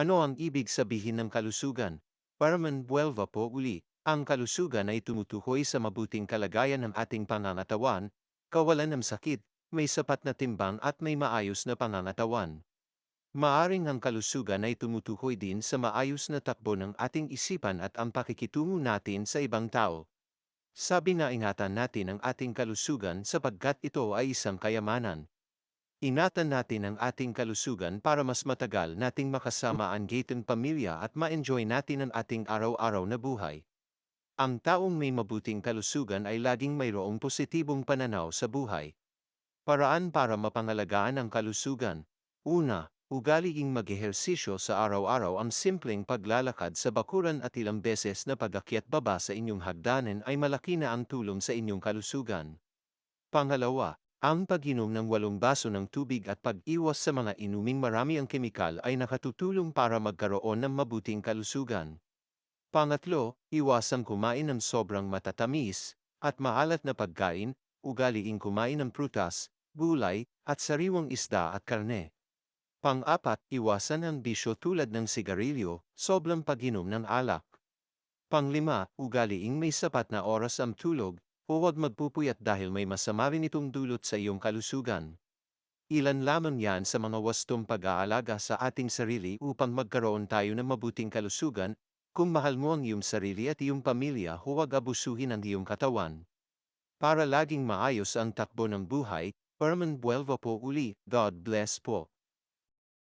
Ano ang ibig sabihin ng kalusugan? Paraman buwelva po uli, ang kalusugan ay tumutukoy sa mabuting kalagayan ng ating pangangatawan, kawalan ng sakit, may sapat na timbang at may maayos na pangangatawan. Maaring ang kalusugan ay tumutukoy din sa maayos na takbo ng ating isipan at ang pakikitungo natin sa ibang tao. Sabi na ingatan natin ang ating kalusugan sapagkat ito ay isang kayamanan. Ingatan natin ang ating kalusugan para mas matagal nating makasama ang gaytong pamilya at ma-enjoy natin ang ating araw-araw na buhay. Ang taong may mabuting kalusugan ay laging mayroong positibong pananaw sa buhay. Paraan para mapangalagaan ang kalusugan. Una, ugaliing mag-ehersisyo sa araw-araw. Ang simpleng paglalakad sa bakuran at ilang beses na pag-akyat baba sa inyong hagdanan ay malaki na ang tulong sa inyong kalusugan. Pangalawa, ang pag-inom ng 8 baso ng tubig at pag-iwas sa mga inuming marami ang kemikal ay nakatutulong para magkaroon ng mabuting kalusugan. Pangatlo, iwasang kumain ng sobrang matatamis at maalat na pagkain, ugaliing kumain ng prutas, gulay, at sariwang isda at karne. Pang-apat, iwasan ang bisyo tulad ng sigarilyo, sobrang pag-inom ng alak. Panglima, ugaliing may sapat na oras ang tulog, o huwag magpupuyat dahil may masama rin itong dulot sa iyong kalusugan. Ilan lamang yan sa mga wastong pag-aalaga sa ating sarili upang magkaroon tayo ng mabuting kalusugan. Kung mahal mo ang iyong sarili at iyong pamilya, huwag abusuhin ang iyong katawan. Para laging maayos ang takbo ng buhay, Herman Buelva po uli, God bless po.